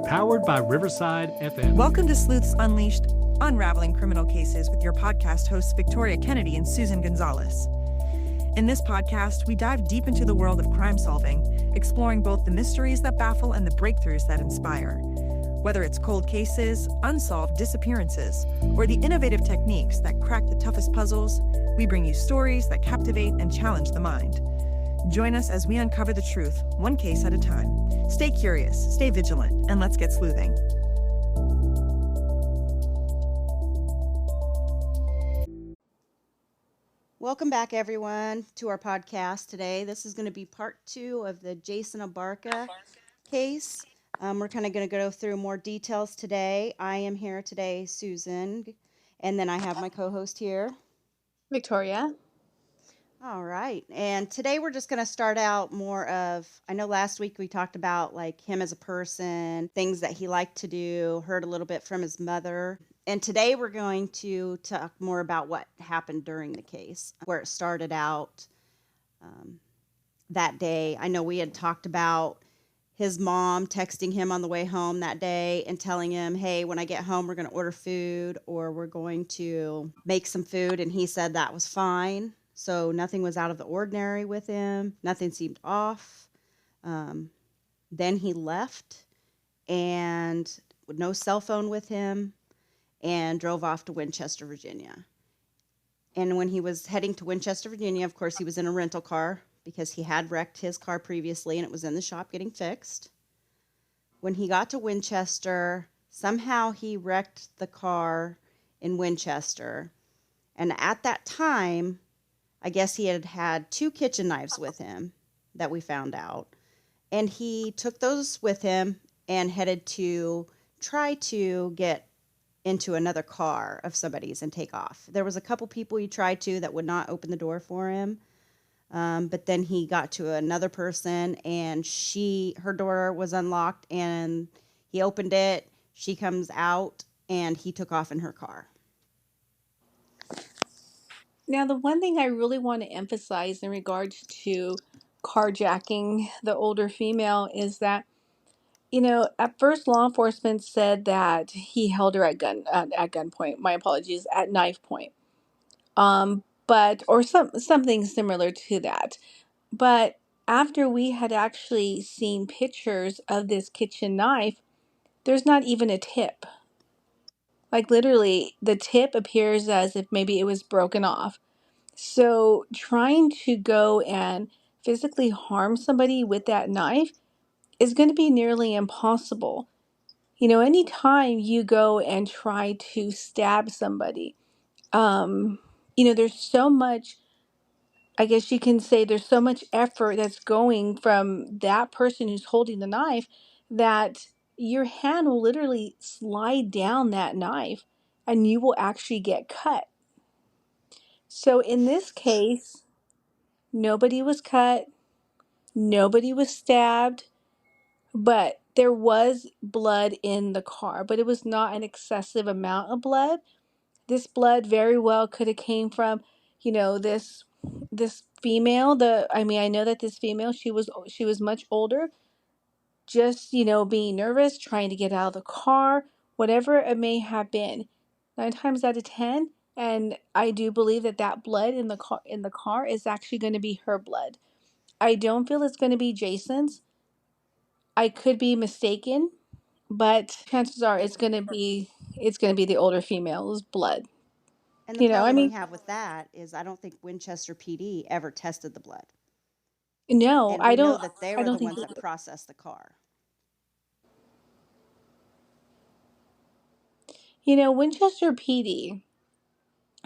powered by Riverside FM. Welcome to Sleuths Unleashed, unraveling criminal cases with your podcast hosts Victoria Kennedy and Susan Gonzalez. In this podcast, we dive deep into the world of crime solving, exploring both the mysteries that baffle and the breakthroughs that inspire. Whether it's cold cases, unsolved disappearances, or the innovative techniques that crack the toughest puzzles, we bring you stories that captivate and challenge the mind. Join us as we uncover the truth, one case at a time. Stay curious, stay vigilant, and let's get sleuthing. Welcome back, everyone, to our podcast today. This is going to be part 2 of the Jason Abarca case. We're kind of going to go through more details today. I am here today, Susan, and then I have my co-host here, Victoria. All right. And today we're just going to start out more of, I know last week we talked about like him as a person, things that he liked to do, heard a little bit from his mother. And today we're going to talk more about what happened during the case, where it started out that day. I know we had talked about his mom texting him on the way home that day and telling him, hey, when I get home, we're going to order food or we're going to make some food. And he said that was fine. So nothing was out of the ordinary with him. Nothing seemed off. Then he left and with no cell phone with him and drove off to Winchester, Virginia. And when he was heading to Winchester, Virginia, of course, he was in a rental car because he had wrecked his car previously and it was in the shop getting fixed. When he got to Winchester, somehow he wrecked the car in Winchester. And at that time, I guess he had had 2 kitchen knives with him that we found out. And he took those with him and headed to try to get into another car of somebody's and take off. There was a couple people he tried to that would not open the door for him. But then he got to another person and her door was unlocked and he opened it. She comes out and he took off in her car. Now, the one thing I really want to emphasize in regards to carjacking the older female is that, at first law enforcement said that he held her at gunpoint. My apologies, at knife point. Or something similar to that. But after we had actually seen pictures of this kitchen knife, there's not even a tip. Like literally, the tip appears as if maybe it was broken off. So trying to go and physically harm somebody with that knife is going to be nearly impossible. Anytime you go and try to stab somebody, there's so much, I guess you can say there's so much effort that's going from that person who's holding the knife that your hand will literally slide down that knife and you will actually get cut. So in this case, nobody was cut, nobody was stabbed, but there was blood in the car, but it was not an excessive amount of blood. This blood very well could have came from, this female. I know that this female, she was much older, just, being nervous, trying to get out of the car, whatever it may have been. 9 times out of 10, and I do believe that blood in the car is actually going to be her blood. I don't feel it's going to be Jason's. I could be mistaken, but chances are it's going to be the older female's blood. And the problem we have with that is I don't think Winchester PD ever tested the blood. No, and I we don't. know that they were the ones that processed the car. Winchester PD,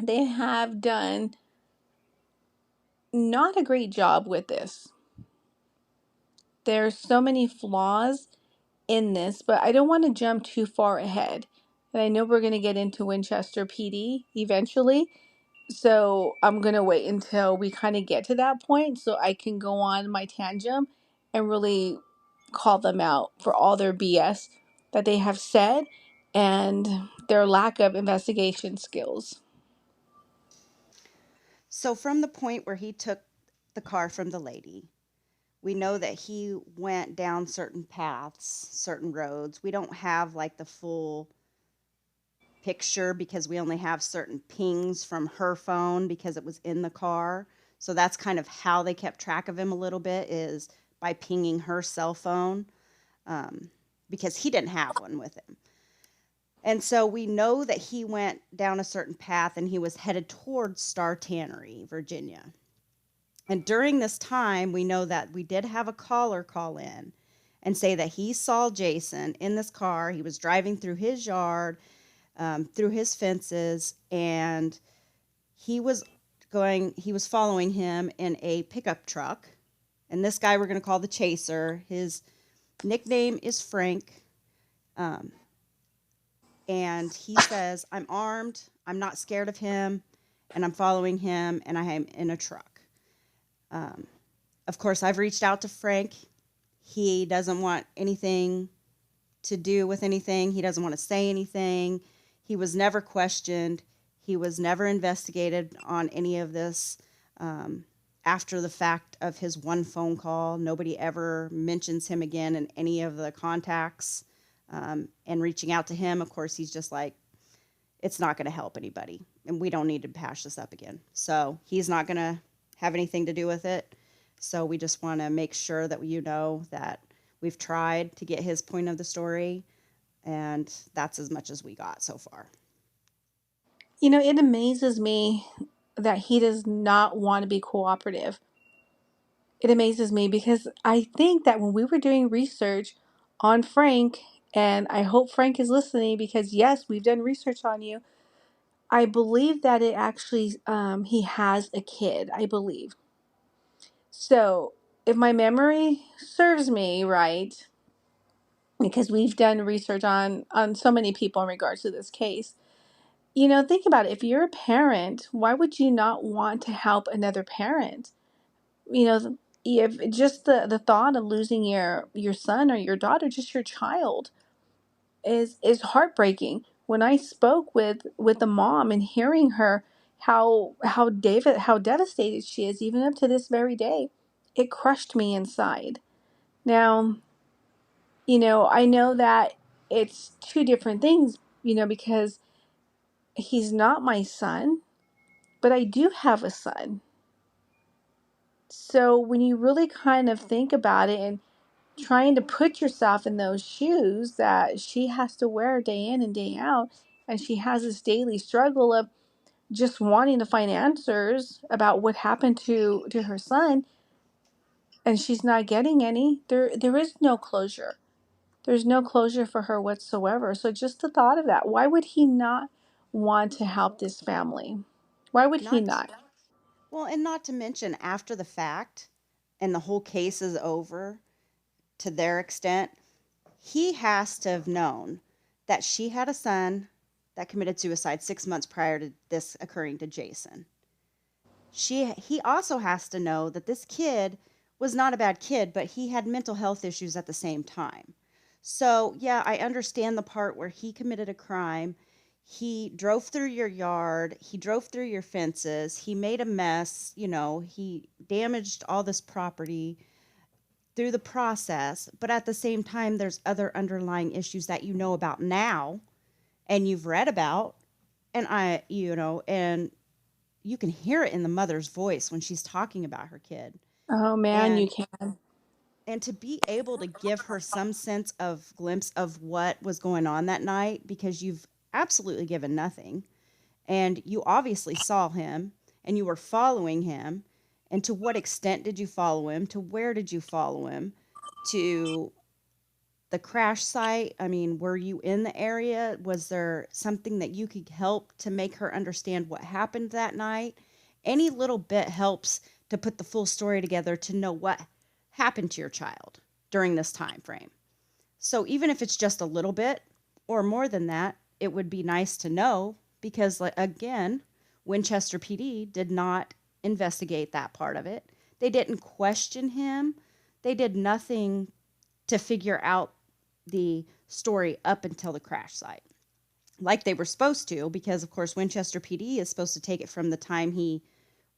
they have done not a great job with this. There's so many flaws in this, but I don't want to jump too far ahead. And I know we're going to get into Winchester PD eventually, so I'm going to wait until we kind of get to that point so I can go on my tangent and really call them out for all their BS that they have said and their lack of investigation skills. So from the point where he took the car from the lady, We know that he went down certain paths, certain roads. We don't have like the full picture because we only have certain pings from her phone because it was in the car. So that's kind of how they kept track of him a little bit, is by pinging her cell phone, um, because he didn't have one with him. And so we know that he went down a certain path and he was headed towards Star Tannery, Virginia. And during this time, we know that we did have a caller call in and say that he saw Jason in this car. He was driving through his yard, through his fences, and he was following him in a pickup truck. And this guy we're going to call the chaser. His nickname is Frank. Um, and he says, I'm armed, I'm not scared of him, and I'm following him, and I am in a truck. Um, of course, I've reached out to Frank. He doesn't want anything to do with anything. He doesn't want to say anything. He was never questioned. He was never investigated on any of this. After the fact of his one phone call, nobody ever mentions him again in any of the contacts. And reaching out to him, of course, he's just like, it's not going to help anybody, and we don't need to hash this up again. So he's not going to have anything to do with it. So we just want to make sure that you know that we've tried to get his point of the story, and that's as much as we got so far. It amazes me that he does not want to be cooperative. It amazes me because I think that when we were doing research on Frank, and I hope Frank is listening because, yes, we've done research on you. I believe that it actually, he has a kid, I believe. So, if my memory serves me right, because we've done research on so many people in regards to this case, think about it. If you're a parent, why would you not want to help another parent? If just the thought of losing your son or your daughter, just your child, is heartbreaking. When I spoke with the mom and hearing her, how devastated she is, even up to this very day, it crushed me inside. Now, I know that it's two different things, because he's not my son, but I do have a son. So when you really kind of think about it and trying to put yourself in those shoes that she has to wear day in and day out, and she has this daily struggle of just wanting to find answers about what happened to her son, and she's not getting any. There is no closure. There's no closure for her whatsoever. So just the thought of that, why would he not want to help this family? Why would he Not not? Well, and not to mention after the fact and the whole case is over to their extent, he has to have known that she had a son that committed suicide 6 months prior to this occurring to Jason. He also has to know that this kid was not a bad kid, but he had mental health issues at the same time. So, yeah, I understand the part where he committed a crime. He drove through your yard, he drove through your fences, he made a mess, he damaged all this property through the process, but at the same time there's other underlying issues that you know about now and you've read about, and and you can hear it in the mother's voice when she's talking about her kid. Oh man, you And can. to be able to give her some sense of glimpse of what was going on that night, because you've absolutely given nothing, and you obviously saw him and you were following him, and to what extent did you follow him, to where did you follow him, to the crash site. I mean, were you in the area? Was there something that you could help to make her understand what happened that night? Any little bit helps to put the full story together, to know what happened to your child during this time frame. So even if it's just a little bit or more than that, it would be nice to know, because, like, again, Winchester PD did not investigate that part of it. They didn't question him. They did nothing to figure out the story up until the crash site, like they were supposed to, because, of course, Winchester PD is supposed to take it from the time he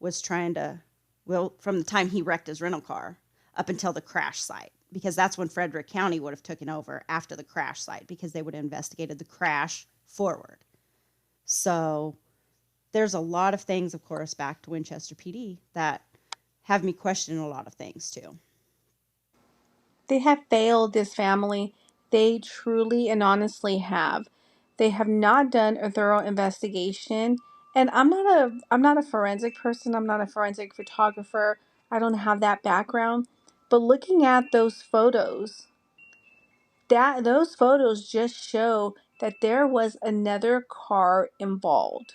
was trying to, well, from the time he wrecked his rental car up until the crash site, because that's when Frederick County would have taken over after the crash site, because they would have investigated the crash forward. So there's a lot of things, of course, back to Winchester PD that have me question a lot of things too. They have failed this family. They truly and honestly have. They have not done a thorough investigation. And I'm not a forensic person. I'm not a forensic photographer. I don't have that background. But looking at those photos just show that there was another car involved.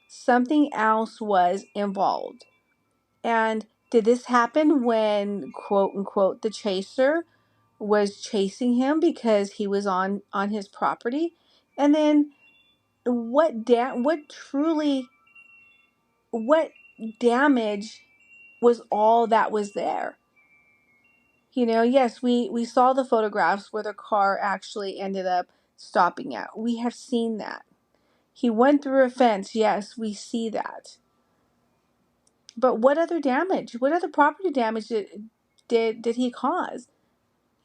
Something else was involved. And did this happen when, quote unquote, the chaser was chasing him because he was on his property? And then what damage was all that was there? Yes, we saw the photographs where the car actually ended up stopping at. We have seen that. He went through a fence. Yes, we see that. But what other damage? What other property damage did he cause?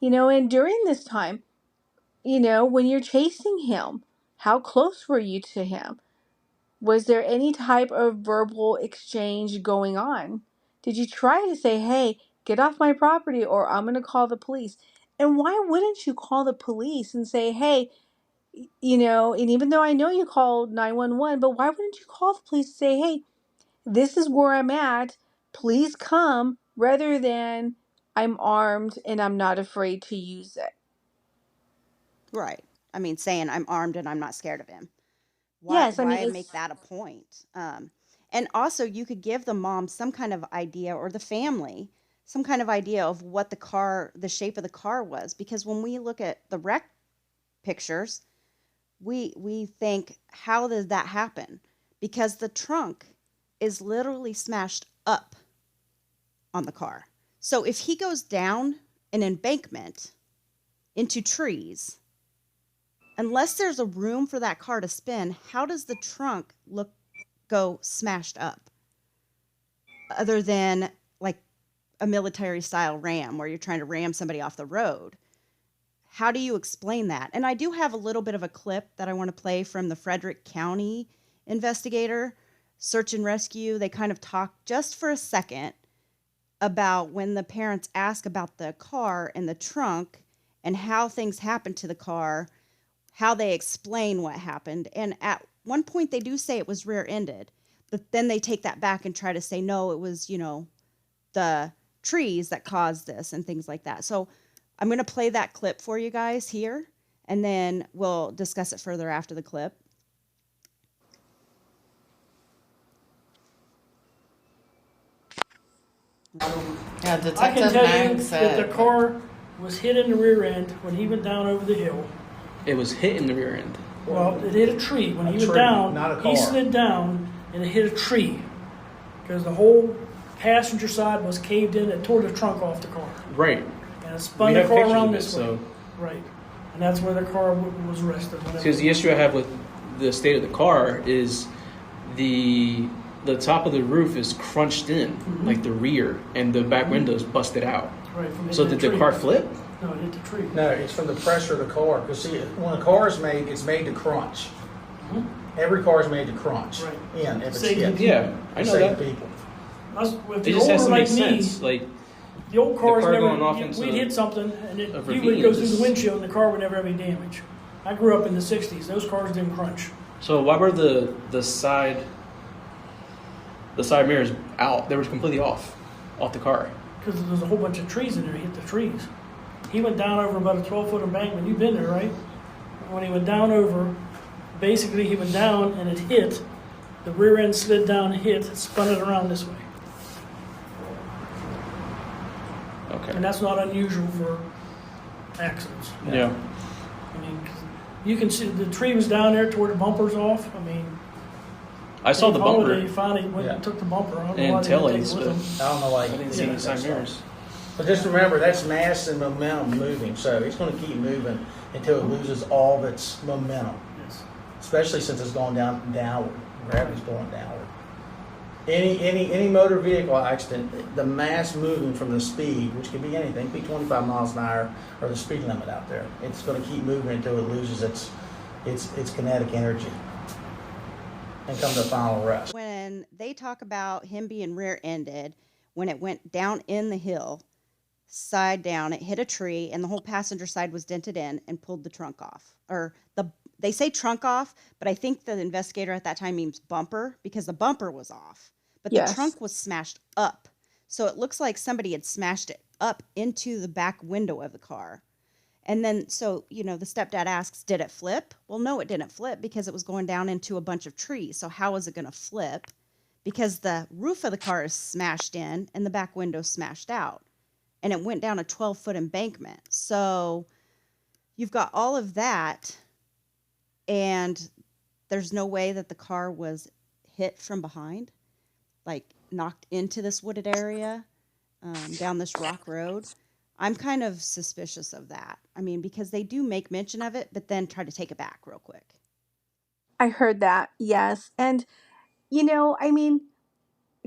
And during this time, when you're chasing him, how close were you to him? Was there any type of verbal exchange going on? Did you try to say, hey, get off my property or I'm going to call the police? And why wouldn't you call the police and say, hey, and even though I know you called 911, but why wouldn't you call the police and say, hey, this is where I'm at, please come, rather than I'm armed and I'm not afraid to use it? Right. I mean, saying I'm armed and I'm not scared of him. Yes, I mean, Why make that a point? And also, you could give the mom some kind of idea, or the family some kind of idea of what the shape of the car was, because when we look at the wreck pictures, we think, how did that happen? Because the trunk is literally smashed up on the car. So if he goes down an embankment into trees, unless there's a room for that car to spin, how does the trunk go smashed up? Other than like a military style ram where you're trying to ram somebody off the road. How do you explain that? And I do have a little bit of a clip that I want to play from the Frederick County investigator, search and rescue. They kind of talk just for a second about when the parents ask about the car and the trunk and how things happened to the car, how they explain what happened. And at one point they do say it was rear-ended, but then they take that back and try to say, no, it was, the trees that caused this and things like that. So I'm going to play that clip for you guys here, and then we'll discuss it further after the clip. Yeah, I Detective can tell you Hank that said the car was hit in the rear end when he went down over the hill. It was hit in the rear end. Well, it hit a tree. When he A went tree, down, not a he car. slid down and it hit a tree because the whole passenger side was caved in. It tore the trunk off the car. Right. And it spun We the have car pictures around of it, this way. so Right. And that's where the car was arrested. because the issue I have with the state of the car is the top of the roof is crunched in, like the rear, and the back window's busted out. Right, from So hitting did the tree. car flip? No, it hit the tree. No, it's from the pressure of the car. Because see, when a car is made, it's made to crunch. Every car is made to crunch. Right. In if it's Save hit. the Yeah, I To know save that. people. If It you're just has older to make like me, sense. Like, the old cars car never, going off into we'd hit something and a you would ravine go is through the just- windshield and the car would never have any damage. I grew up in the 60s. Those cars didn't crunch. so why were the side mirrors out? They were completely off the car. Because there's a whole bunch of trees in there. He hit the trees. He went down over about a 12-foot embankment. You've been there, right? When he went down over, basically he went down and it hit. The rear end slid down, hit, spun it around this way. Okay. And that's not unusual for accidents. Yeah. I mean, 'cause you can see the tree was down there toward the bumpers off. I mean, I saw the bumper. They finally went and took the bumper. I don't know And why they tail didn't take lights, it with but- them. I don't know why. I didn't see any side mirrors. But just remember, that's mass and momentum moving. So it's going to keep moving until it loses all of its momentum. Yes. Especially since it's going downward. Gravity's going downward. Any motor vehicle accident, the mass moving from the speed, which could be anything, could be 25 miles an hour or the speed limit out there. It's going to keep moving until it loses its kinetic energy and come to a final rest. When they talk about him being rear-ended, when it went down in the hill, side down, it hit a tree, and the whole passenger side was dented in and pulled the trunk off. They say trunk off, but I think the investigator at that time means bumper because the bumper was off, but the Yes. trunk was smashed up. So it looks like somebody had smashed it up into the back window of the car. And then, so, the stepdad asks, did it flip? Well, no, it didn't flip because it was going down into a bunch of trees. So how is it going to flip? Because the roof of the car is smashed in and the back window smashed out. And it went down a 12-foot embankment. So you've got all of that, and there's no way that the car was hit from behind, like knocked into this wooded area, down this rock road. I'm kind of suspicious of that. I mean, because they do make mention of it, but then try to take it back real quick. I heard that, yes. And, I mean,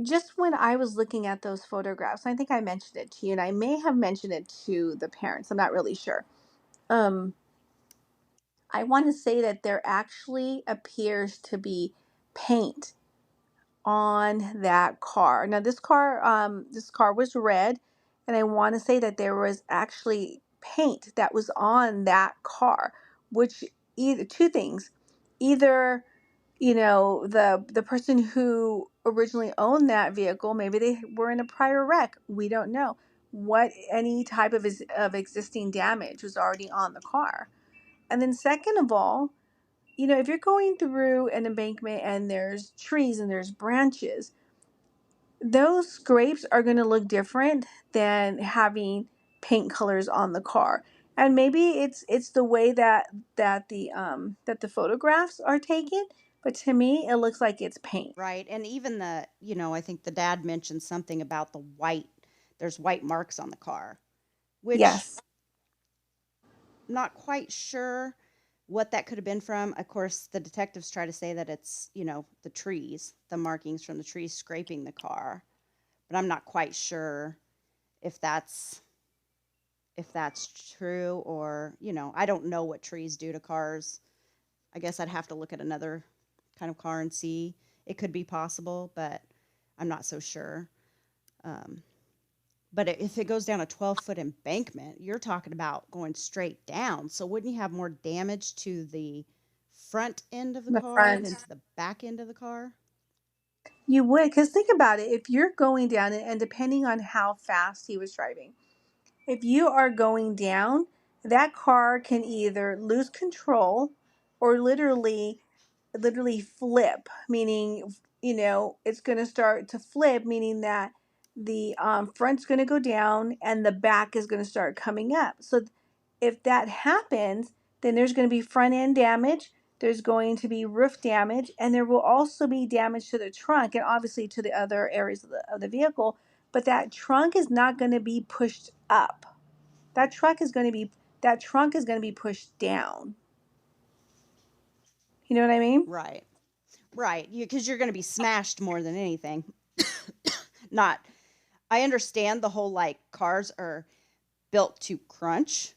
just when I was looking at those photographs, I think I mentioned it to you, and I may have mentioned it to the parents. I'm not really sure. I want to say that there actually appears to be paint on that car. Now this car was red, and I want to say that there was actually paint that was on that car, which either two things, either the person who originally owned that vehicle, maybe they were in a prior wreck. We don't know what any type of existing damage was already on the car. And then second of all, if you're going through an embankment and there's trees and there's branches, those scrapes are going to look different than having paint colors on the car. And maybe it's the way that the photographs are taken, but to me it looks like it's paint. Right. And even I think the dad mentioned something about there's white marks on the car, which Yes. not quite sure what that could have been from. Of course, the detectives try to say that it's, the trees, the markings from the trees scraping the car. But I'm not quite sure if that's true or, I don't know what trees do to cars. I guess I'd have to look at another kind of car and see. It could be possible, but I'm not so sure. But if it goes down a 12-foot embankment, you're talking about going straight down. So wouldn't you have more damage to the front end of the The car front. than to the back end of the car? You would, because think about it. If you're going down, and depending on how fast he was driving, if you are going down, that car can either lose control or literally flip, meaning it's going to start to flip, meaning that the front's going to go down and the back is going to start coming up. So if that happens, then there's going to be front end damage, there's going to be roof damage, and there will also be damage to the trunk and obviously to the other areas of the vehicle. But that trunk is not going to be pushed up. That trunk is going to be pushed down. You know what I mean? Right. Right. Because you're going to be smashed more than anything. Not, I understand the whole cars are built to crunch,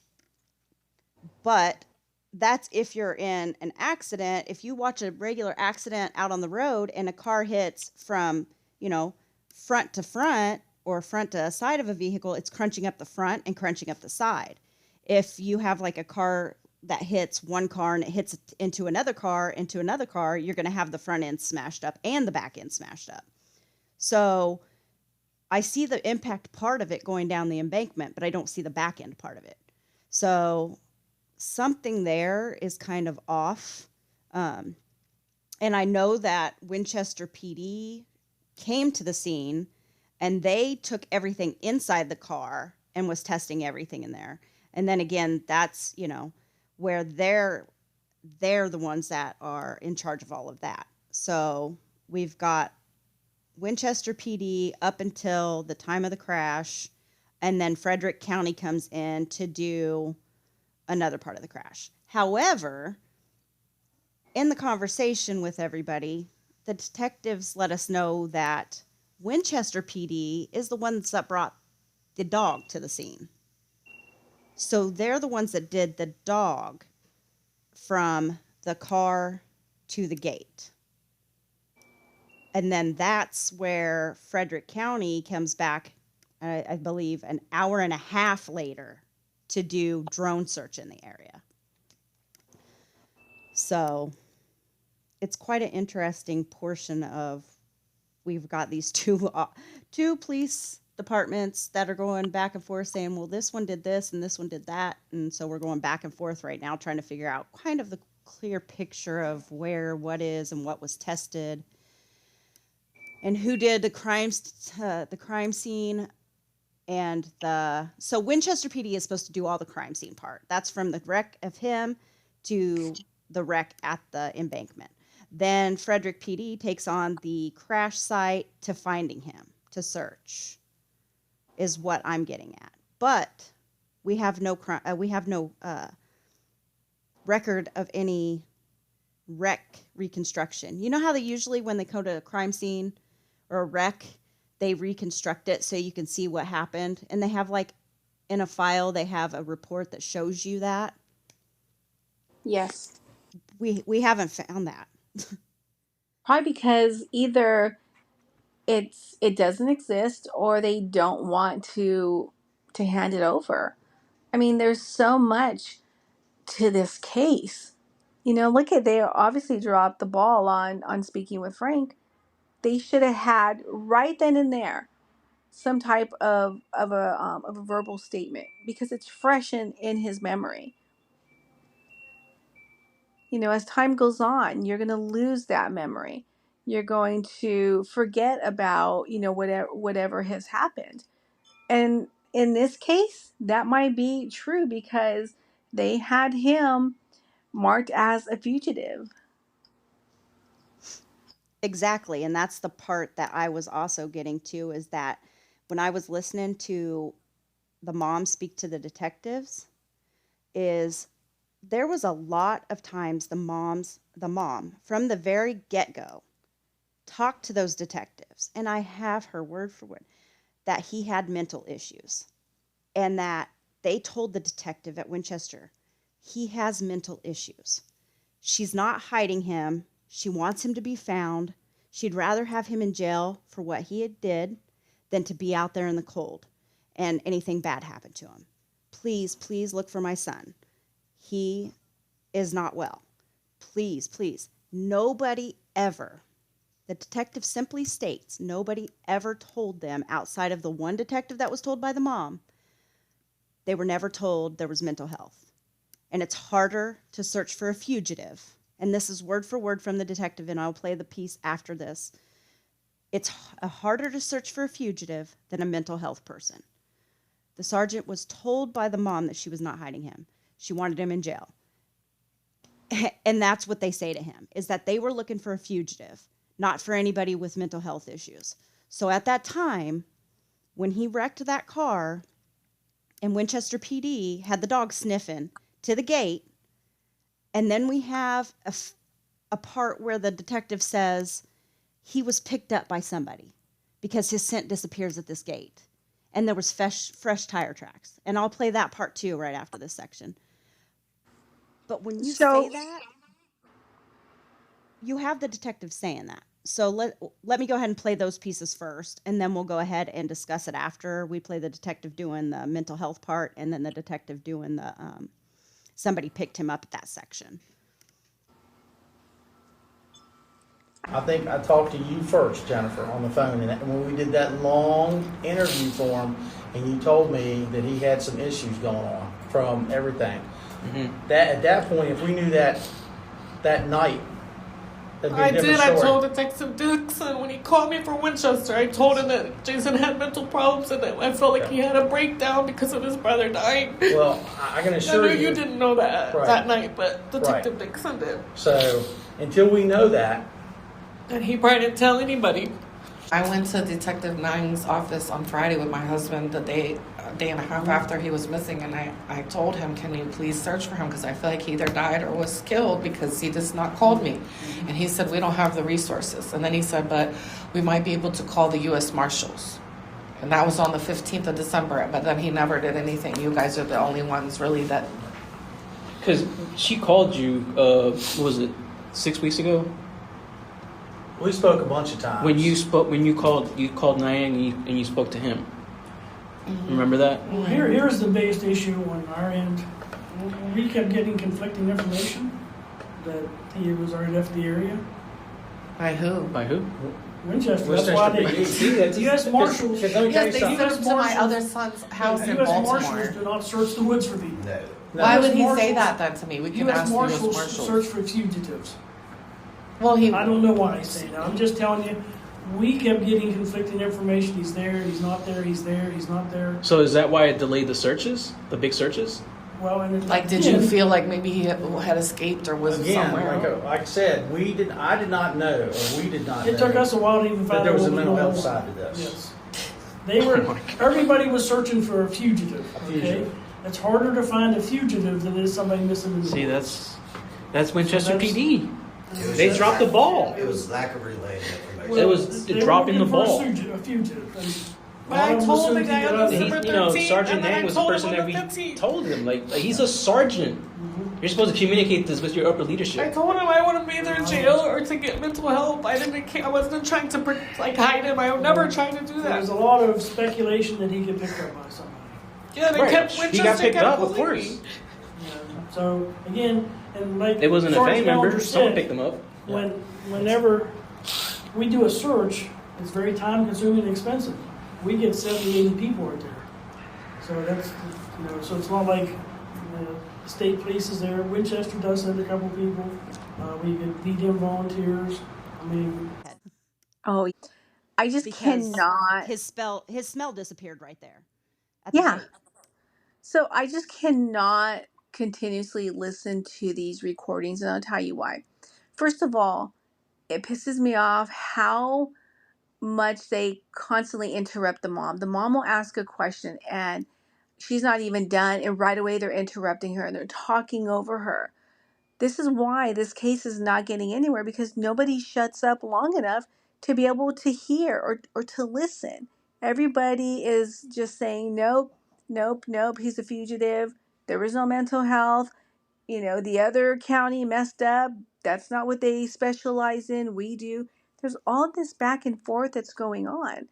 but that's if you're in an accident. If you watch a regular accident out on the road and a car hits from, front to front or front to side of a vehicle, it's crunching up the front and crunching up the side. If you have a car that hits one car and it hits into another car, you're going to have the front end smashed up and the back end smashed up. So I see the impact part of it going down the embankment, but I don't see the back end part of it. So something there is kind of off. And I know that Winchester PD came to the scene and they took everything inside the car and was testing everything in there. And then again, that's, where they're the ones that are in charge of all of that. So we've got Winchester PD up until the time of the crash, and then Frederick County comes in to do another part of the crash. However, in the conversation with everybody, the detectives let us know that Winchester PD is the ones that brought the dog to the scene. So they're the ones that did the dog from the car to the gate. And then that's where Frederick County comes back, I believe, an hour and a half later to do drone search in the area. So it's quite an interesting portion of, we've got these two police departments that are going back and forth saying, well, this one did this and this one did that. And so we're going back and forth right now trying to figure out kind of the clear picture of where what is and what was tested and who did the crime scene. And so Winchester PD is supposed to do all the crime scene part. That's from the wreck of him to the wreck at the embankment. Then Frederick PD takes on the crash site to finding him, to search, is what I'm getting at. But we have no record of any wreck reconstruction. You know how they usually, when they go to a crime scene or a wreck, they reconstruct it so you can see what happened, and they have, like, in a file, they have a report that shows you that. Yes. We haven't found that. Probably because either it doesn't exist or they don't want to hand it over. I mean, there's so much to this case. They obviously dropped the ball on speaking with Frank. They should have had right then and there some type of a verbal statement, because it's fresh in his memory. As time goes on, you're going to lose that memory. You're going to forget about, whatever has happened. And in this case, that might be true because they had him marked as a fugitive. Exactly. And that's the part that I was also getting to, is that when I was listening to the mom speak to the detectives, is there was a lot of times the mom from the very get-go talked to those detectives, and I have her word for word that he had mental issues, and that they told the detective at Winchester, he has mental issues. She's not hiding him. She wants him to be found. She'd rather have him in jail for what he had did than to be out there in the cold and anything bad happen to him. Please, please look for my son. He is not well. Please, please. Nobody ever, the detective simply states, nobody ever told them, outside of the one detective that was told by the mom, they were never told there was mental health. And it's harder to search for a fugitive. And this is word for word from the detective, and I'll play the piece after this. It's harder to search for a fugitive than a mental health person. The sergeant was told by the mom that she was not hiding him. She wanted him in jail. And that's what they say to him, is that they were looking for a fugitive, not for anybody with mental health issues. So at that time, when he wrecked that car, and Winchester PD had the dog sniffing to the gate, and then we have a part where the detective says he was picked up by somebody because his scent disappears at this gate. And there was fresh tire tracks. And I'll play that part too right after this section. But when you say that, you have the detective saying that. So let me go ahead and play those pieces first, and then we'll go ahead and discuss it after we play the detective doing the mental health part, and then the detective doing the somebody picked him up at that section. I think I talked to you first, Jennifer, on the phone, and when we did that long interview for him, and you told me that he had some issues going on from everything. Mm-hmm. That at that point, if we knew that night, that'd be a different story. I told Detective Dixon when he called me from Winchester. I told him that Jason had mental problems and that I felt like he had a breakdown because of his brother dying. Well, I can assure you, you didn't know that that night, but Detective Dixon did. So until we know that. And he probably didn't tell anybody. I went to Detective Nine's office on Friday with my husband a day and a half after he was missing, and I told him, can you please search for him, because I feel like he either died or was killed, because he just not called me. And he said, we don't have the resources. And then he said, but we might be able to call the U.S. Marshals. And that was on the 15th of December, but then he never did anything. You guys are the only ones really that... Because she called you, what was it, 6 weeks ago? We spoke a bunch of times. When you called Niang and you spoke to him. Remember that? Well, here's the biggest issue on our end. We kept getting conflicting information that he was already left the area. By who? By who? Winchester. That's why the U.S. Marshals. Yes, they took him to my other son's house in U.S. Baltimore. Marshals do not search the woods for people. No. Why would he US say Marshals- that then to me? We can U.S. ask the U.S. Marshals Marshals. search for fugitives. Well, he... I don't know why he's saying that. I'm just telling you, we kept getting conflicting information. He's there, he's not there, he's there, he's not there. So is that why it delayed the searches? The big searches? Well, and then, Like, did you feel like maybe he had escaped or was Again, somewhere? like I said, I did not know, or we did not know. it took us a while to even that find there out was a what mental going health on. side to this. Yes. They were, everybody was searching for a fugitive. A Okay? fugitive. It's harder to find a fugitive than it is somebody missing in the See, woods. that's Winchester That's- PD. It was They just- dropped the ball. It was lack of relaying information. Well, It was they were dropping the looking for ball. A fugitive. And But I a lot of them told the assumed guy he on got December out. Sergeant and then I Nang was the told him person on that the we 15th. told him. Like he's a sergeant. You're supposed to communicate this with your upper I leadership. told him I want to be either in jail or to get mental help. I wasn't trying to hide him. I was never trying to do There was that. a lot of speculation that he get picked up by somebody. Yeah, they Right. kept He Winchester got picked kept up, of calling course. me. So again, and like It wasn't a Sergeant family member. Elder Someone said, picked him up. Whenever we do a search, it's very time consuming and expensive. We get 70, 80 people right there. So that's, so it's not like the state police is there. Winchester does send a couple people. We get VDM volunteers. I mean, Oh, I just because cannot. his smell disappeared right there. At Yeah. The gate. So I just cannot continuously listen to these recordings, and I'll tell you why. First of all, it pisses me off how much they constantly interrupt the mom. The mom will ask a question and she's not even done, and right away they're interrupting her and they're talking over her. This is why this case is not getting anywhere, because nobody shuts up long enough to be able to hear or to listen. Everybody is just saying, nope, nope, nope, he's a fugitive. There was no mental health. The other county messed up. That's not what they specialize in. We do. There's all this back and forth that's going on.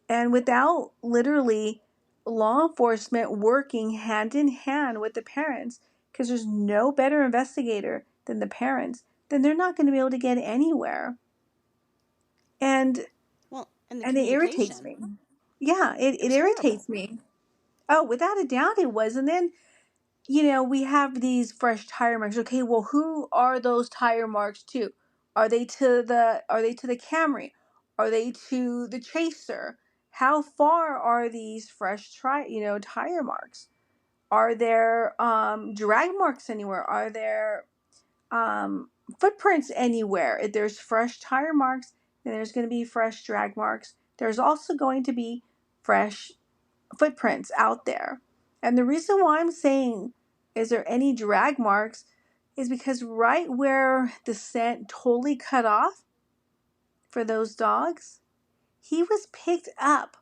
And without literally law enforcement working hand in hand with the parents, because there's no better investigator than the parents, then they're not going to be able to get anywhere. And Well, and the it irritates communication. me. Yeah, it was irritates horrible. me. Oh, without a doubt it was. And then, we have these fresh tire marks. Okay, well, who are those tire marks to? Are they to the Camry? Are they to the Chaser? How far are these fresh tire marks? Are there drag marks anywhere? Are there footprints anywhere? If there's fresh tire marks, then there's going to be fresh drag marks. There's also going to be fresh footprints out there. And the reason why I'm saying, is there any drag marks, is because right where the scent totally cut off for those dogs, he was picked up.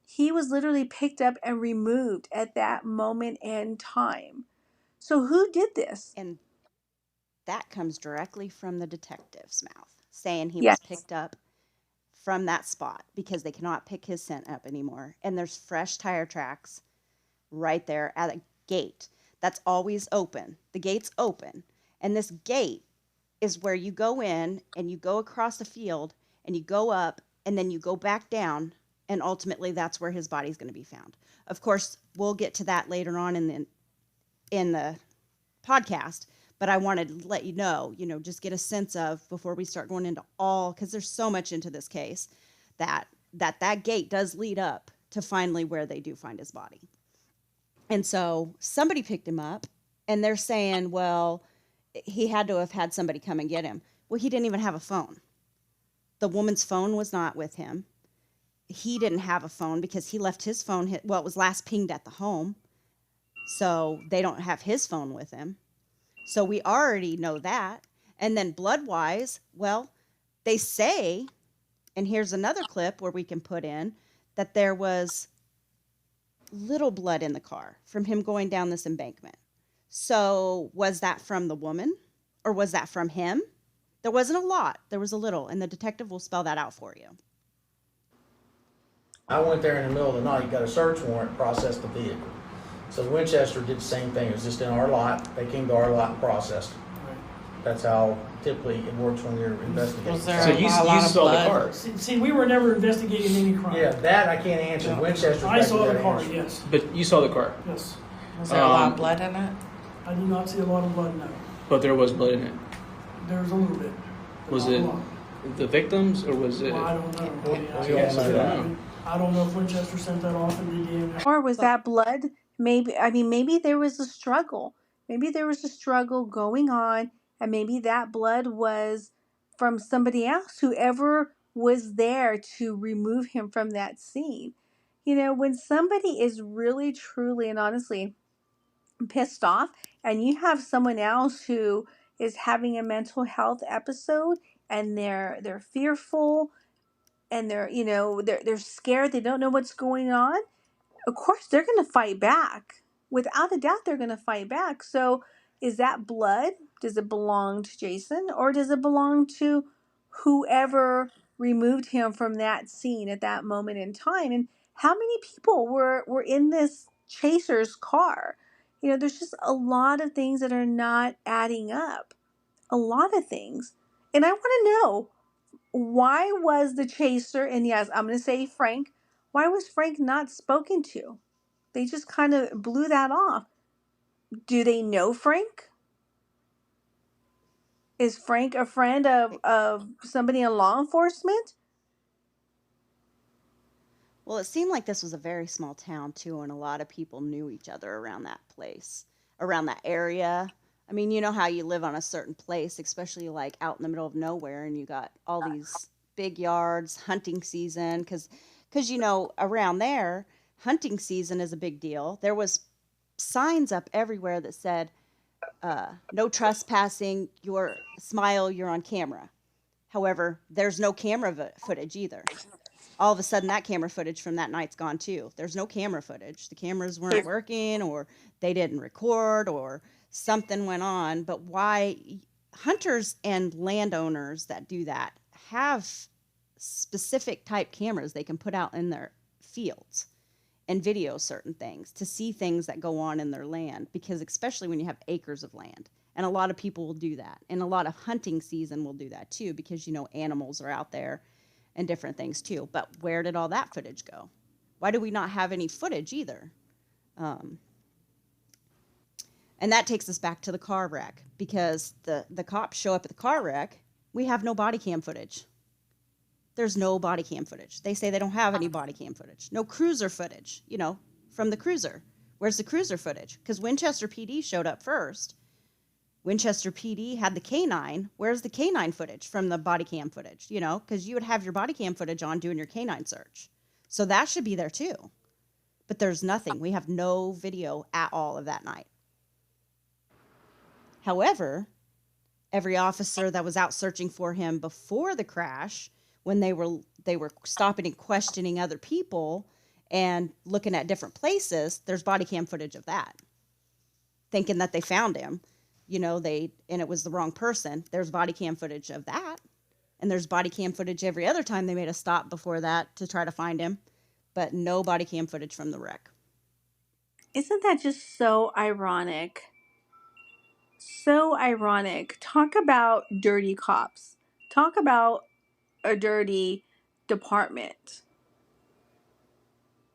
He was literally picked up and removed at that moment in time. So who did this? And that comes directly from the detective's mouth, saying he Yes. was picked up from that spot because they cannot pick his scent up anymore. And there's fresh tire tracks right there at a gate that's always open. The gate's open. And this gate is where you go in and you go across the field and you go up and then you go back down. And ultimately, that's where his body's going to be found. Of course, we'll get to that later on in the podcast. But I wanted to let you know, just get a sense of, before we start going into all, because there's so much into this case, that gate does lead up to finally where they do find his body. And so somebody picked him up, and they're saying, well, he had to have had somebody come and get him. Well, he didn't even have a phone. The woman's phone was not with him. He didn't have a phone because he left his phone, it was last pinged at the home. So they don't have his phone with him. So we already know that. And then blood-wise, well, they say, and here's another clip where we can put in, that there was little blood in the car from him going down this embankment. So was that from the woman or was that from him? There wasn't a lot. There was a little, and the detective will spell that out for you. I went there in the middle of the night, got a search warrant, processed the vehicle. So Winchester did the same thing. It was just in our lot. They came to our lot and processed. That's how typically it works when you're investigating. Was there So you saw the blood? car, See, we were never investigating any crime. Yeah, that I can't answer. No. Winchester. I saw the car, yes. but you saw the car. Yes. Was there a lot of blood in it? I did not see a lot of blood, no. But there was blood in it. There was a little bit. but Was not a it lot. the victims or was it? Well, I don't know. Yeah, so I don't know. I don't know if Winchester sent that off and they did. Or was that blood? Maybe there was a struggle. Maybe there was a struggle going on, and maybe that blood was from somebody else, whoever was there to remove him from that scene. You know, when somebody is really, truly, and honestly pissed off, and you have someone else who is having a mental health episode, and they're fearful, and they're scared, they don't know what's going on, of course they're going to fight back. Without a doubt, they're going to fight back. So is that blood? Does it belong to Jason, or does it belong to whoever removed him from that scene at that moment in time? And how many people were in this chaser's car? You know, there's just a lot of things that are not adding up. A lot of things. And I want to know, why was the chaser, and yes, I'm going to say Frank, why was Frank not spoken to? They just kind of blew that off. Do they know Frank? Is Frank a friend of somebody in law enforcement? Well, it seemed like this was a very small town too, and a lot of people knew each other around that place, around that area. I mean, you know how you live on a certain place, especially like out in the middle of nowhere, and you got all these big yards, hunting season, because around there, hunting season is a big deal. There was signs up everywhere that said, "No trespassing. Your smile. You're on camera." However, there's no camera footage either. All of a sudden, that camera footage from that night's gone too. There's no camera footage. The cameras weren't working, or they didn't record, or something went on. But why? Hunters and landowners that do that have specific type cameras they can put out in their fields and video certain things to see things that go on in their land, because especially when you have acres of land, and a lot of people will do that, and a lot of hunting season will do that too, because animals are out there and different things too. But where did all that footage go? Why do we not have any footage either? And that takes us back to the car wreck, because the cops show up at the car wreck. We have no body cam footage. There's no body cam footage. They say they don't have any body cam footage. No cruiser footage, from the cruiser. Where's the cruiser footage? Because Winchester PD showed up first. Winchester PD had the K9. Where's the K9 footage from the body cam footage? Because you would have your body cam footage on doing your K9 search. So that should be there too. But there's nothing. We have no video at all of that night. However, every officer that was out searching for him before the crash, when they were stopping and questioning other people and looking at different places, there's body cam footage of that. Thinking that they found him, and it was the wrong person. There's body cam footage of that. And there's body cam footage every other time they made a stop before that to try to find him, but no body cam footage from the wreck. Isn't that just so ironic? So ironic. Talk about dirty cops. Talk about a dirty department.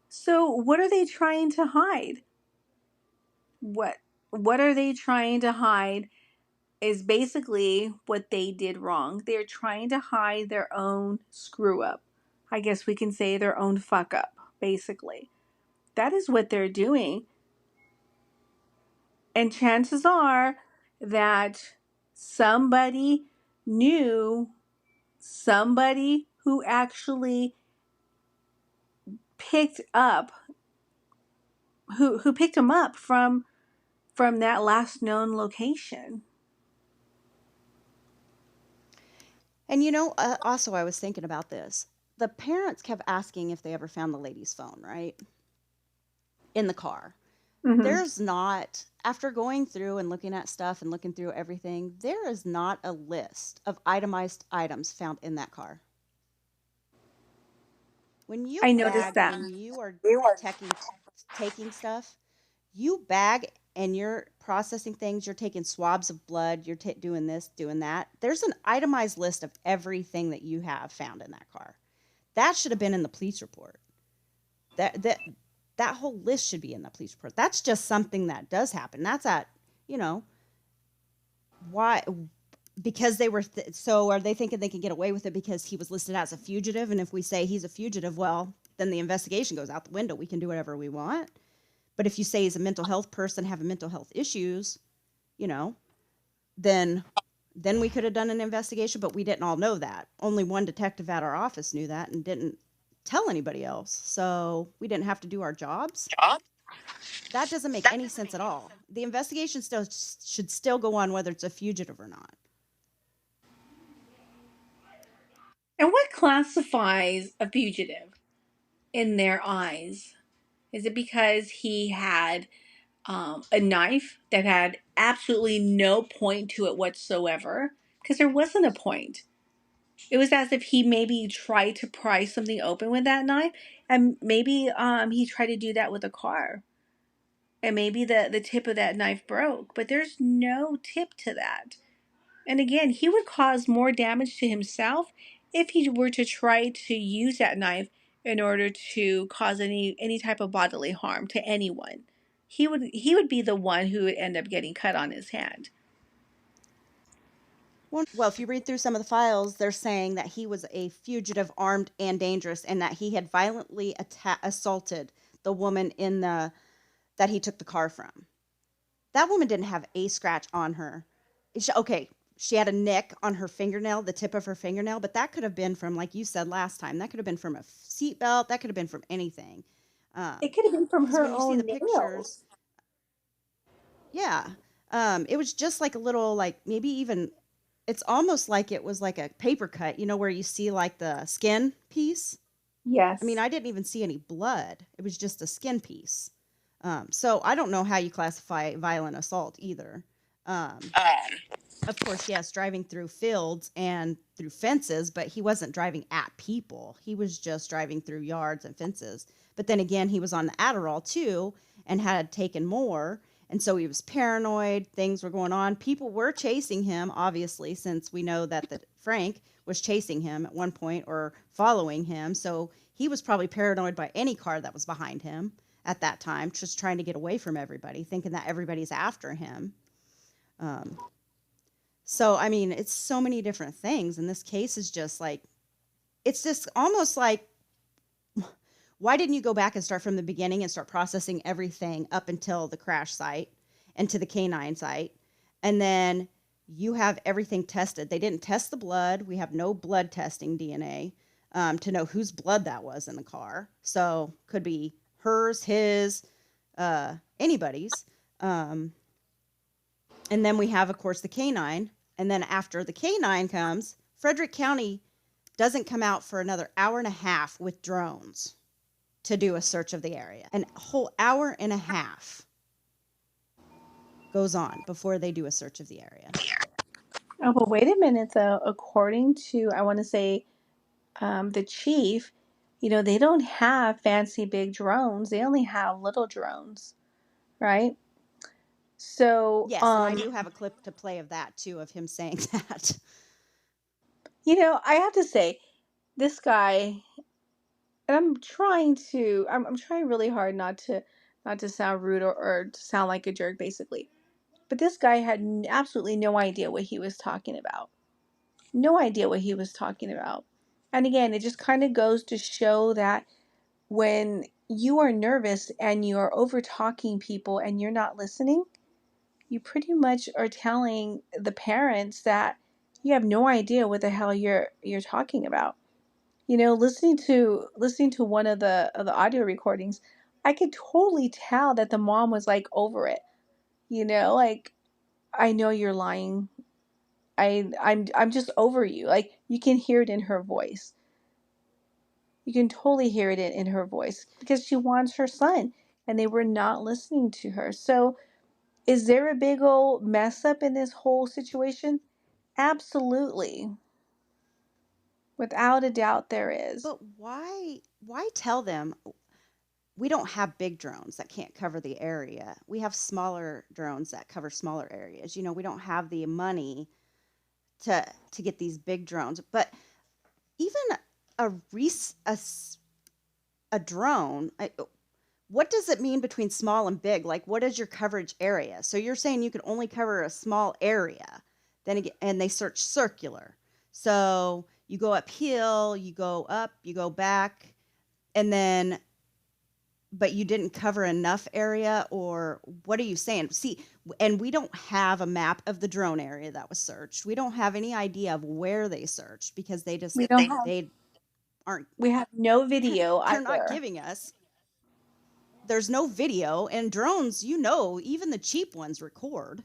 So what are they trying to hide? What are they trying to hide is basically what they did wrong. They're trying to hide their own screw up. I guess we can say their own fuck up, basically. That is what they're doing. And chances are that somebody knew somebody who actually picked up who picked him up from that last known location. And also I was thinking about this. The parents kept asking if they ever found the lady's phone, right? In the car. Mm-hmm. There's not, after going through and looking at stuff and looking through everything, there is not a list of itemized items found in that car. When you I noticed bag, that. when you are taking stuff, you bag and you're processing things, you're taking swabs of blood, you're doing this, doing that. There's an itemized list of everything that you have found in that car. That should have been in the police report. That whole list should be in the police report. That's just something that does happen. That's you know, why? Because they were so are they thinking they can get away with it because he was listed as a fugitive? And if we say he's a fugitive, well, then the investigation goes out the window. We can do whatever we want. But if you say he's a mental health person having mental health issues, then we could have done an investigation, but we didn't all know that. Only one detective at our office knew that and didn't tell anybody else. So we didn't have to do our jobs. That doesn't make any sense at all. The investigation should still go on whether it's a fugitive or not. And what classifies a fugitive in their eyes? Is it because he had a knife that had absolutely no point to it whatsoever? Because there wasn't a point. It was as if he maybe tried to pry something open with that knife, and maybe he tried to do that with a car, and maybe the tip of that knife broke. But there's no tip to that. And again, he would cause more damage to himself if he were to try to use that knife in order to cause any type of bodily harm to anyone. He would be the one who would end up getting cut on his hand. Well, if you read through some of the files, they're saying that he was a fugitive, armed and dangerous, and that he had violently assaulted the woman that he took the car from. That woman didn't have a scratch on her. She had a nick on her fingernail, the tip of her fingernail, but that could have been from, like you said last time, that could have been from a seatbelt. That could have been from anything. It could have been from Because her when you see the own pictures, nails. yeah, it was just like a little, like maybe even, it's almost like it was like a paper cut, where you see like the skin piece. I mean, Yes. I didn't even see any blood. It was just a skin piece. So I don't know how you classify violent assault either. Of course, yes, driving through fields and through fences, but he wasn't driving at people. He was just driving through yards and fences. But then again, he was on the Adderall too and had taken more. And so he was paranoid. Things were going on. People were chasing him, obviously, since we know that Frank was chasing him at one point or following him. So he was probably paranoid by any car that was behind him at that time, just trying to get away from everybody, thinking that everybody's after him. So, I mean, it's so many different things. And this case is just like, it's just almost like, why didn't you go back and start from the beginning and start processing everything up until the crash site and to the canine site? And then you have everything tested. They didn't test the blood. We have no blood testing DNA to know whose blood that was in the car. So could be hers, his, anybody's. And then we have, of course, the canine. And then after the canine comes, Frederick County doesn't come out for another hour and a half with drones to do a search of the area. An whole hour and a half goes on before they do a search of the area. Oh, but wait a minute though. According to, I want to say, the chief, they don't have fancy big drones. They only have little drones, right? So, Yes, and I do have a clip to play of that too, of him saying that. I have to say, this guy, and I'm trying really hard not to sound rude or to sound like a jerk, basically. But this guy had absolutely no idea what he was talking about. No idea what he was talking about. And again, it just kind of goes to show that when you are nervous and you are over talking people and you're not listening, you pretty much are telling the parents that you have no idea what the hell you're talking about. You know, listening to one of the audio recordings, I could totally tell that the mom was like over it. You know, like, I know you're lying. I'm just over you. Like, you can hear it in her voice. You can totally hear it in her voice because she wants her son, and they were not listening to her. So, is there a big old mess up in this whole situation? Absolutely. Without a doubt, there is. But why tell them we don't have big drones that can't cover the area? We have smaller drones that cover smaller areas. We don't have the money to get these big drones. But even a a drone, what does it mean between small and big? Like, what is your coverage area? So you're saying you can only cover a small area, then again, and they search circular. So you go uphill, you go up, you go back, and then, but you didn't cover enough area, or what are you saying? See, and we don't have a map of the drone area that was searched. We don't have any idea of where they searched because We don't have they aren't, we have no video they're not either. giving us. There's no video, and drones, even the cheap ones record.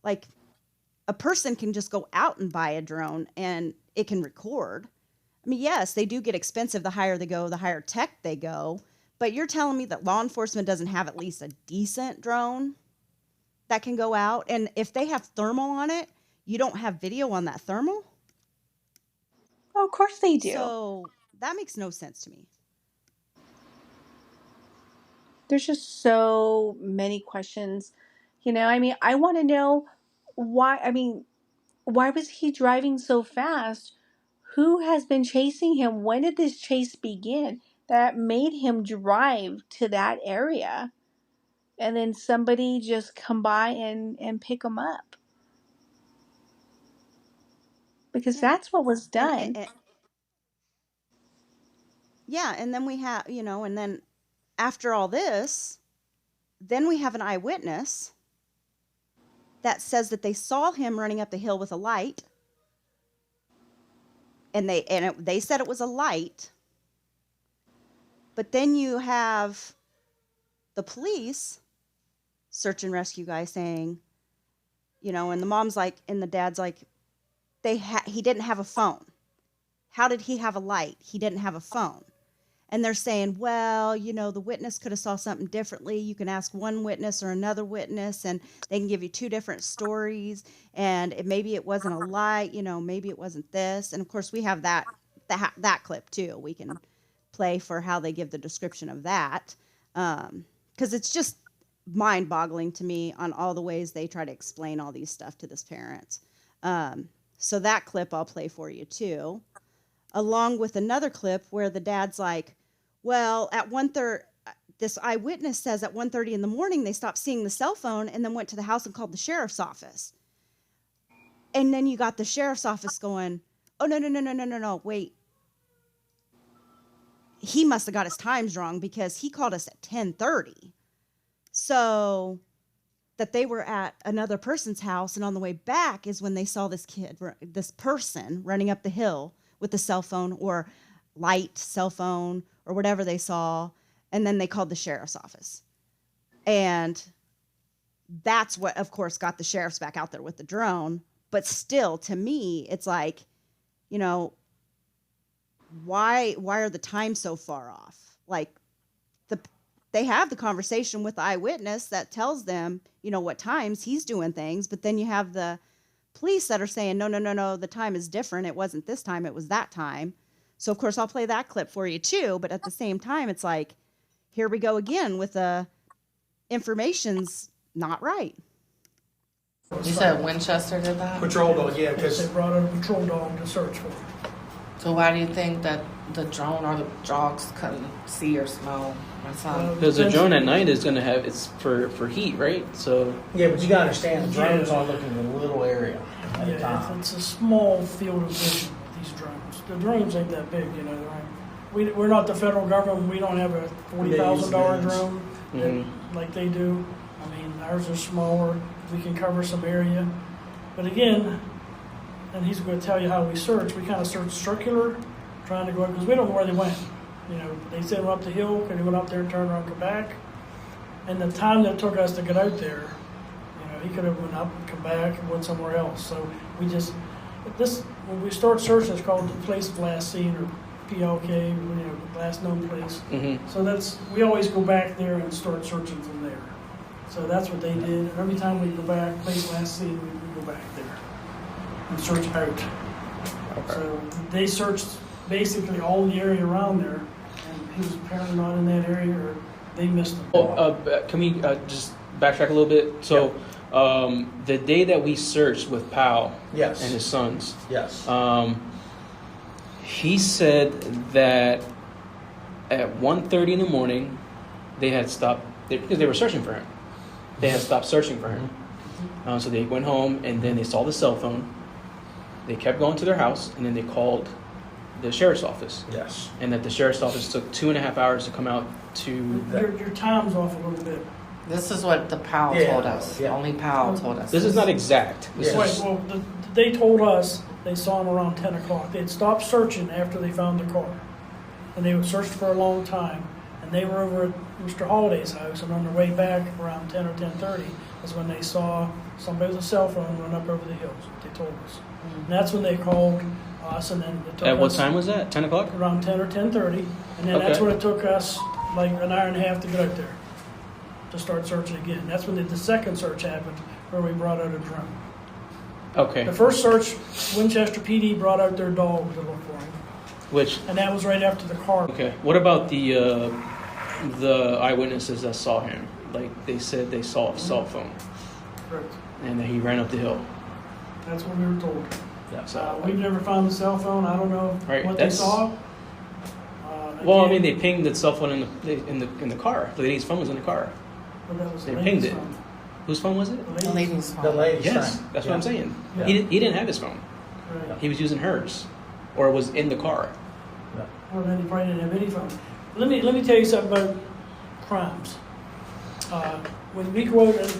Like, a person can just go out and buy a drone and it can record. I mean, yes, they do get expensive the higher they go, the higher tech they go. But you're telling me that law enforcement doesn't have at least a decent drone that can go out? And if they have thermal on it, you don't have video on that thermal? Oh, of course they do. So that makes no sense to me. There's just so many questions. You know, I mean, I want to know why. I mean, why was he driving so fast? Who has been chasing him? When did this chase begin that made him drive to that area? And then somebody just come by and pick him up. Because Yeah. that's what was done. Yeah, and then we have, and then after all this, then we have an eyewitness that says that they saw him running up the hill with a light, and they said it was a light. But then you have the police search and rescue guy saying, and the mom's like, and the dad's like, he didn't have a phone. How did he have a light? He didn't have a phone. And they're saying, well, the witness could have saw something differently. You can ask one witness or another witness, and they can give you two different stories. And maybe it wasn't a light, maybe it wasn't this. And of course, we have that clip too. We can play for how they give the description of that, because it's just mind-boggling to me on all the ways they try to explain all these stuff to this parent. So that clip I'll play for you too, along with another clip where the dad's like, well, at 1:30, this eyewitness says at 1:30 in the morning, they stopped seeing the cell phone and then went to the house and called the sheriff's office. And then you got the sheriff's office going, oh, no, wait. He must have got his times wrong because he called us at 10:30. So that they were at another person's house, and on the way back is when they saw this person running up the hill with the cell phone or light cell phone or whatever they saw, and then they called the sheriff's office. And that's what, of course, got the sheriffs back out there with the drone. But still, to me, it's like, why are the times so far off? Like, they have the conversation with the eyewitness that tells them, what times he's doing things, but then you have the police that are saying, no, the time is different. It wasn't this time, it was that time. So, of course, I'll play that clip for you, too. But at the same time, it's like, here we go again with the information's not right. You said Winchester did that? Patrol dog, yeah, Yes, because they brought a patrol dog to search for him. So why do you think that the drone or the dogs couldn't see or smell my son? Because the drone at night is going to have, it's for heat, right? So yeah, but you gotta understand, the drones are looking at a little area at a Yeah, time. it's a small field of vision with these drones. The drones ain't that big, We're not the federal government. We don't have a $40,000 Millions. drone like they do. I mean, ours are smaller. We can cover some area. But again, and he's going to tell you how we search. We kind of search circular, trying to go, because we don't know where they went. You know, they said went up the hill, and he went up there and turned around and come back. And the time that took us to get out there, you know, he could have went up and come back and went somewhere else. So we just, when we start searching, it's called the place of last seen, or PLK, you know, last known place. Mm-hmm. So we always go back there and start searching from there. So that's what they did. And every time we go back, place last seen, we go back there and search out. Okay. So they searched basically all the area around there, and he was apparently not in that area, or they missed him. Well, can we just backtrack a little bit? So, the day that we searched with Powell Yes. and his sons, Yes. he said that at 1:30 in the morning, they had stopped because they were searching for him. They had stopped searching for him. So they went home, and then they saw the cell phone. They kept going to their house, and then they called the sheriff's office. Yes. And that the sheriff's office took 2.5 hours to come out to. Your time's off a little bit. This is what the Powell Yeah, told us. yeah. Only Powell told us. This is not exact. This Yeah. is, Well, they told us they saw him around 10 o'clock. They had stopped searching after they found the car. And they would search for a long time. And they were over at Mr. Holliday's house, and on their way back around 10 or 10:30 is when they saw somebody with a cell phone run up over the hills, what they told us. And that's when they called us, and then it took at what us time was that? 10 o'clock? around 10 or 10:30. And then that's Okay. when it took us like an hour and a half to get out there to start searching again. That's when the second search happened, where we brought out a drone. Okay. The first search, Winchester PD brought out their dog to look for him, Which, and that was right after the car. okay. What about the eyewitnesses that saw him? Like, they said they saw a cell phone Correct. and that he ran up the hill. That's what we were told. Yeah. So, We've never found the cell phone. I don't know Right, what they that's- saw. well, I Again, mean, they pinged the cell phone in the car. The lady's phone was in the car. but that was the they lady's pinged it. phone. Whose phone was it? The The lady's lady's The phone. lady's Yes, phone. that's Yeah. what I'm saying. Yeah. He didn't have his phone. phone. Right. He was using hers, or it was in the car. Or then he probably didn't have any phone. Let me tell you something about crimes. When we go out and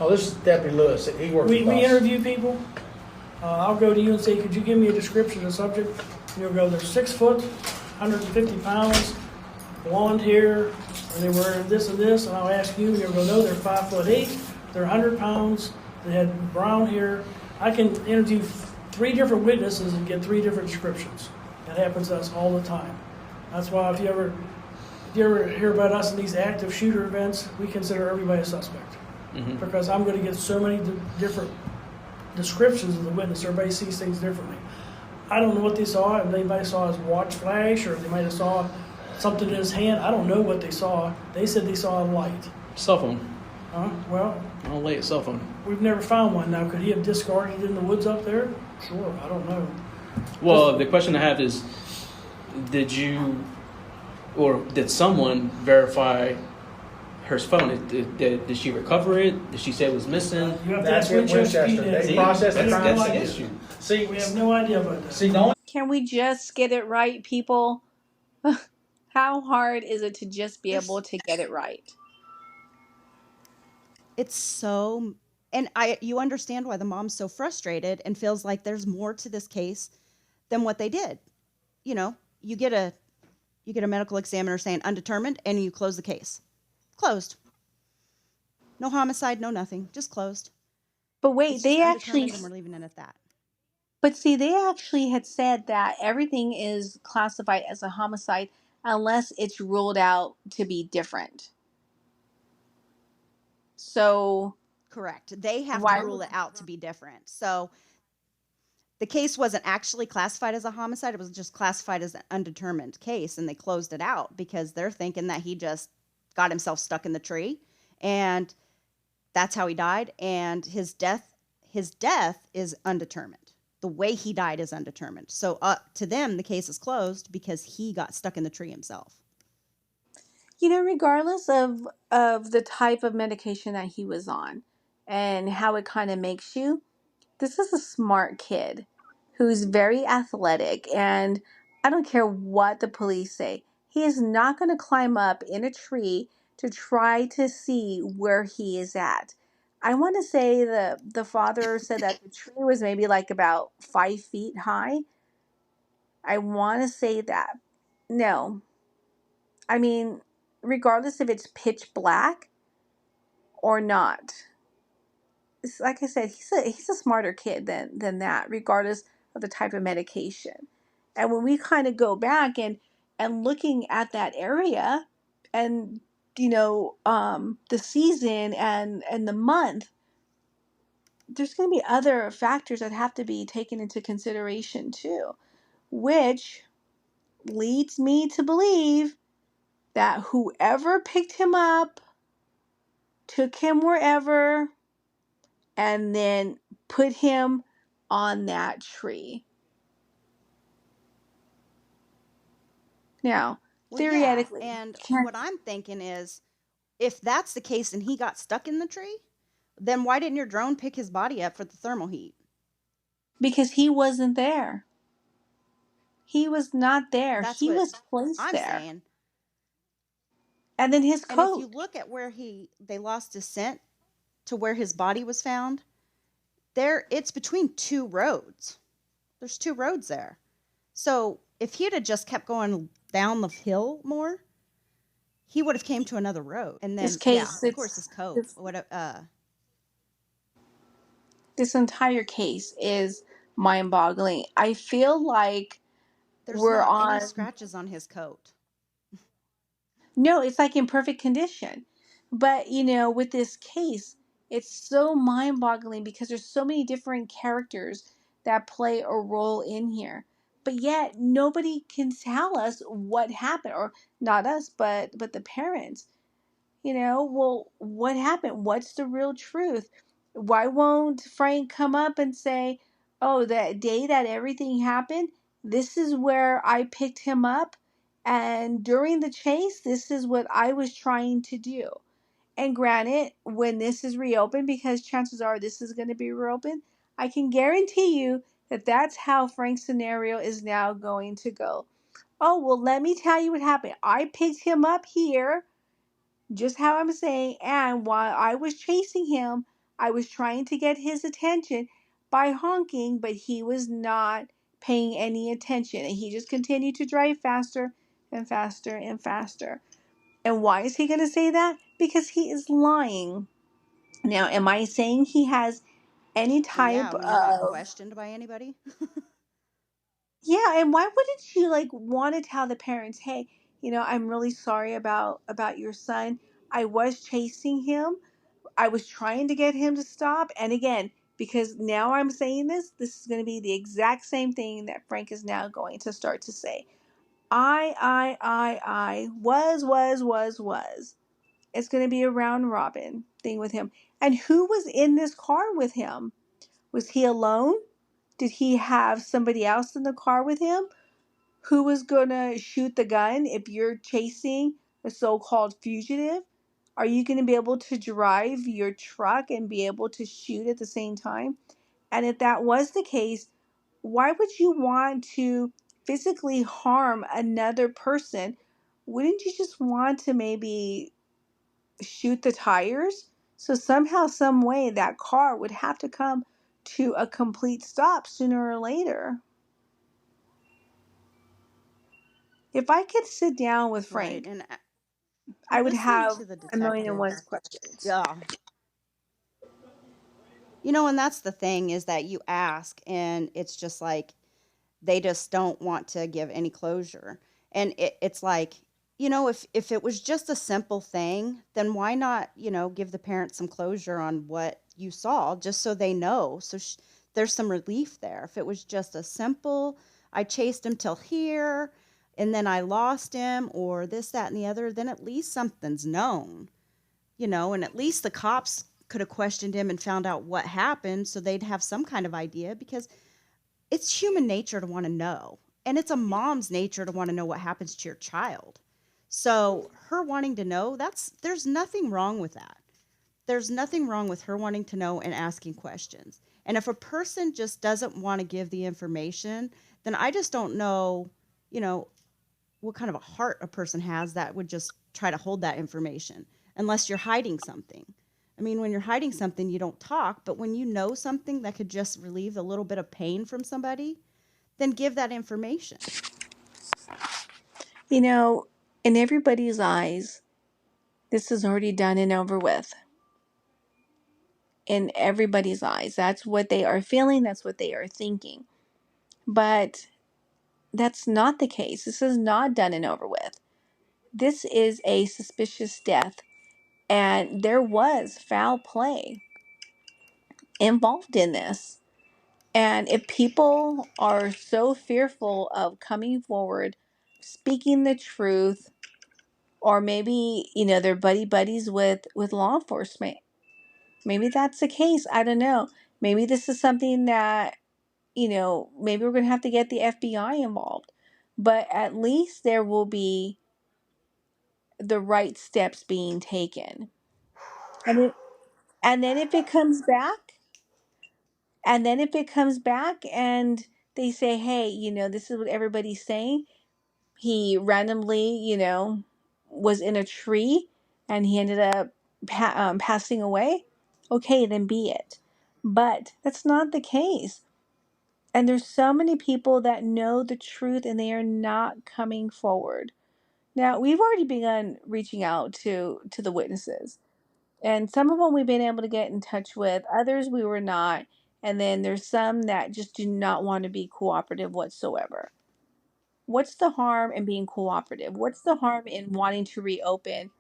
Oh, this is Deputy Lewis. He works we with us. interview people, I'll go to you and say, could you give me a description of the subject? And you'll go, they're 6 foot, 150 pounds, blonde hair, and they were this and this, and I'll ask you, you'll go, no, they're 5'8", they're 100 pounds, they had brown hair. I can interview 3 different witnesses and get 3 different descriptions. That happens to us all the time. That's why if you ever hear about us in these active shooter events, we consider everybody a suspect. Mm-hmm. Because I'm going to get so many different descriptions of the witness. Everybody sees things differently. I don't know what they saw. If anybody saw his watch flash, or they might have saw something in his hand. I don't know what they saw. They said they saw a light. Cell phone. Well, I'll lay a cell phone. we've never found one. Now, could he have discarded it in the woods up there? Sure, I don't know. Well, the question I have is, did you, or did someone verify her phone? Did she recover it? Did she say it was missing? You have to That's ask it, Winchester. Winchester. PD. They process the We have crime. no That's the idea. issue. See, We have no idea about that. see, the only Can we just get it right, people? How hard is it to just be able to get it right? It's so, and you understand why the mom's so frustrated and feels like there's more to this case than what they did. You know, you get a medical examiner saying undetermined, and you close the case. Closed. No homicide, no nothing, just closed. But wait, It's they just actually, undetermined, and we're leaving it at that. but see, they actually had said that everything is classified as a homicide unless it's ruled out to be different. So Correct. They have why? to rule it out to be different. So the case wasn't actually classified as a homicide. It was just classified as an undetermined case, and they closed it out because they're thinking that he just got himself stuck in the tree, and that's how he died. And his death is undetermined. The way he died is undetermined. So to them, the case is closed because he got stuck in the tree himself. You know, regardless of the type of medication that he was on and how it kind of makes you, this is a smart kid who's very athletic, and I don't care what the police say. He is not going to climb up in a tree to try to see where he is at. I want to say the father said that the tree was maybe like about 5 feet high. I want to say that. No, I mean, regardless if it's pitch black or not, it's like I said, he's a smarter kid than that, regardless of the type of medication. And when we kind of go back and looking at that area, and the season and the month, there's going to be other factors that have to be taken into consideration too, which leads me to believe that whoever picked him up took him wherever and then put him on that tree. Now, Well, yeah. theoretically, And can what I'm thinking is if that's the case and he got stuck in the tree, then why didn't your drone pick his body up for the thermal heat? because he wasn't there. He was not there. That's He what was placed I'm there. saying. And then his And if you coat. look at where they lost his scent to where his body was found, there it's between two roads. There's two roads there. So if he'd have just kept going down the hill more, he would have came to another road. And This then yeah, case, of course his coat. it's What this entire case is mind-boggling. I feel like there's we're not any on. scratches on his coat. No, it's like in perfect condition. But, with this case, it's so mind boggling because there's so many different characters that play a role in here. But yet nobody can tell us what happened, or not us, but the parents. Well, what happened? What's the real truth? Why won't Frank come up and say, "Oh, that day that everything happened, this is where I picked him up, and during the chase, this is what I was trying to do." And granted, when this is reopened, because chances are this is going to be reopened, I can guarantee you that that's how Frank's scenario is now going to go. "Oh, well, let me tell you what happened. I picked him up here, just how I'm saying, and while I was chasing him, I was trying to get his attention by honking, but he was not paying any attention, and he just continued to drive faster and faster and faster." And why is he going to say that? Because he is lying. Now, am I saying he has any Well, type yeah, when you're not of. questioned by anybody. Yeah, and why wouldn't you like want to tell the parents, "Hey, I'm really sorry about your son. I was chasing him. I was trying to get him to stop." And again, because now I'm saying this is going to be the exact same thing that Frank is now going to start to say. I was. It's going to be a round robin thing with him. And who was in this car with him? Was he alone? Did he have somebody else in the car with him? Who was going to shoot the gun if you're chasing a so-called fugitive? Are you going to be able to drive your truck and be able to shoot at the same time? And if that was the case, why would you want to physically harm another person? Wouldn't you just want to maybe shoot the tires? So somehow, some way, that car would have to come to a complete stop sooner or later. If I could sit down with Right. Frank, And I would listening have to the a million and detective, one questions. yeah. And that's the thing is that you ask and it's just like they just don't want to give any closure. And it's like, if it was just a simple thing, then why not, give the parents some closure on what you saw just so they know. So there's some relief there. If it was just a simple, I chased him till here and then I lost him or this, that, and the other, then at least something's known, and at least the cops could have questioned him and found out what happened so they'd have some kind of idea because it's human nature to want to know. And it's a mom's nature to want to know what happens to your child. So her wanting to know, there's nothing wrong with that. There's nothing wrong with her wanting to know and asking questions. And if a person just doesn't want to give the information, then I just don't know, you know, what kind of a heart a person has that would just try to hold that information unless you're hiding something. I mean, when you're hiding something, you don't talk, but when you know something that could just relieve a little bit of pain from somebody, then give that information. You know, in everybody's eyes, this is already done and over with. In everybody's eyes, that's what they are feeling, that's what they are thinking. But that's not the case. This is not done and over with. This is a suspicious death, and there was foul play involved in this. And if people are so fearful of coming forward, speaking the truth, or maybe, they're buddies with law enforcement, maybe that's the case. I don't know. Maybe this is something that, maybe we're going to have to get the FBI involved. But at least there will be the right steps being taken. And it, and then if it comes back, and they say, hey, this is what everybody's saying. He randomly, was in a tree and he ended up passing away. Okay, then be it. But that's not the case. And there's so many people that know the truth and they are not coming forward. Now, we've already begun reaching out to the witnesses. And some of them we've been able to get in touch with, others we were not. And then there's some that just do not want to be cooperative whatsoever. What's the harm in being cooperative? What's the harm in wanting to reopen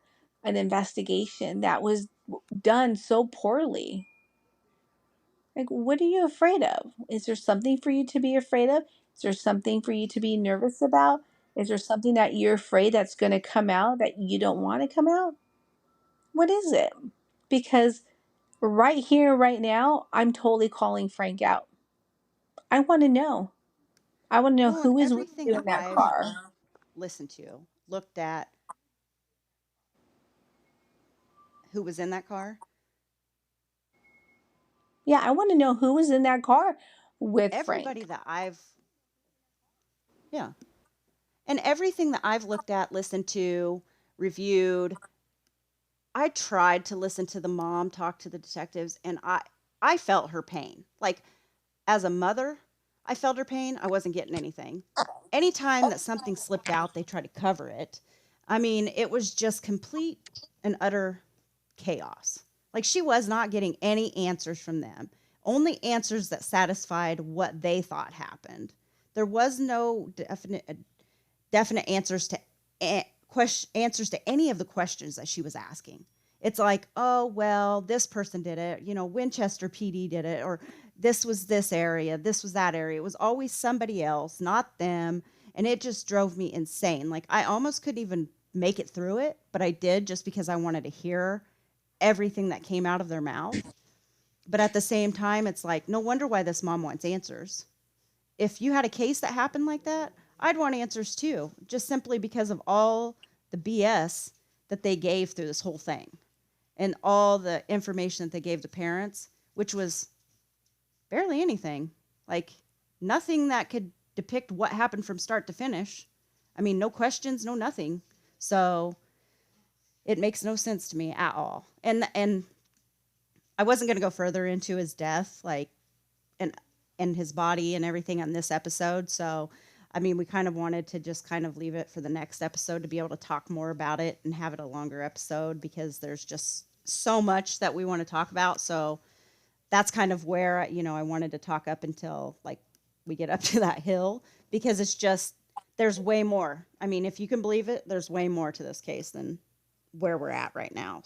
an investigation that was done so poorly? Like, what are you afraid of? Is there something for you to be afraid of? Is there something for you to be nervous about? Is there something that you're afraid that's going to come out that you don't want to come out? What is it? Because right here, right now, I'm totally calling Frank out. I want to know. I want to know Well, and who is with everything you that in that I've car. listened to, looked at, who was in that car, Yeah, I want to know who was in that car with everybody Frank. that I've, yeah, and everything that I've looked at, listened to, reviewed, I tried to listen to the mom talk to the detectives, and I felt her pain. Like, as a mother, I felt her pain. I wasn't getting anything. Anytime that something slipped out, they tried to cover it. I mean, it was just complete and utter chaos. Like, she was not getting any answers from them. Only answers that satisfied what they thought happened. There was no definite answers to answers to any of the questions that she was asking. It's like, oh, well, this person did it, Winchester PD did it, or this was this area, this was that area. It was always somebody else, not them. And it just drove me insane. Like, I almost couldn't even make it through it, but I did, just because I wanted to hear everything that came out of their mouth. But at the same time, it's like, no wonder why this mom wants answers. If you had a case that happened like that, I'd want answers too, just simply because of all the BS that they gave through this whole thing and all the information that they gave to parents, which was barely anything. Like, nothing that could depict what happened from start to finish. I mean, no questions, no nothing. So it makes no sense to me at all. And I wasn't going to go further into his death, like, and his body and everything on this episode. So, I mean, we kind of wanted to just kind of leave it for the next episode to be able to talk more about it and have it a longer episode, because there's just so much that we want to talk about. So that's kind of where, I wanted to talk up until, like, we get up to that hill, because it's just, there's way more. I mean, if you can believe it, there's way more to this case than where we're at right now.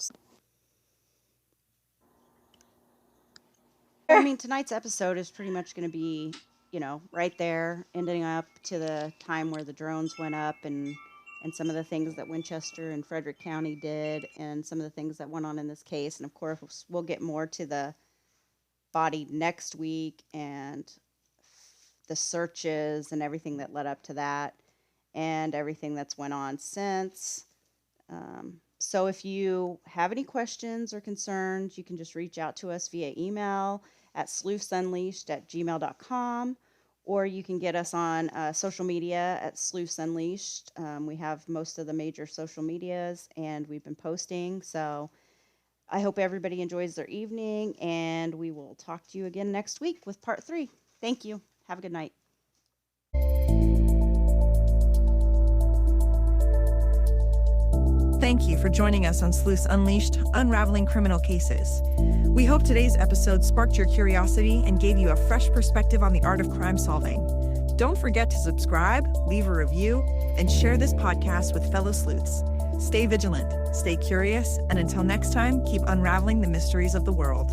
Well, I mean, tonight's episode is pretty much going to be, right there, ending up to the time where the drones went up, and some of the things that Winchester and Frederick County did, and some of the things that went on in this case. And of course, we'll get more to the body next week, and the searches and everything that led up to that, and everything that's went on since. So if you have any questions or concerns, you can just reach out to us via email at sleuthsunleashed@gmail.com, or you can get us on social media at Sleuths Unleashed. We have most of the major social medias, and we've been posting. So I hope everybody enjoys their evening, and we will talk to you again next week with part 3. Thank you. Have a good night. Thank you for joining us on Sleuths Unleashed, Unraveling Criminal Cases. We hope today's episode sparked your curiosity and gave you a fresh perspective on the art of crime solving. Don't forget to subscribe, leave a review, and share this podcast with fellow sleuths. Stay vigilant, stay curious, and until next time, keep unraveling the mysteries of the world.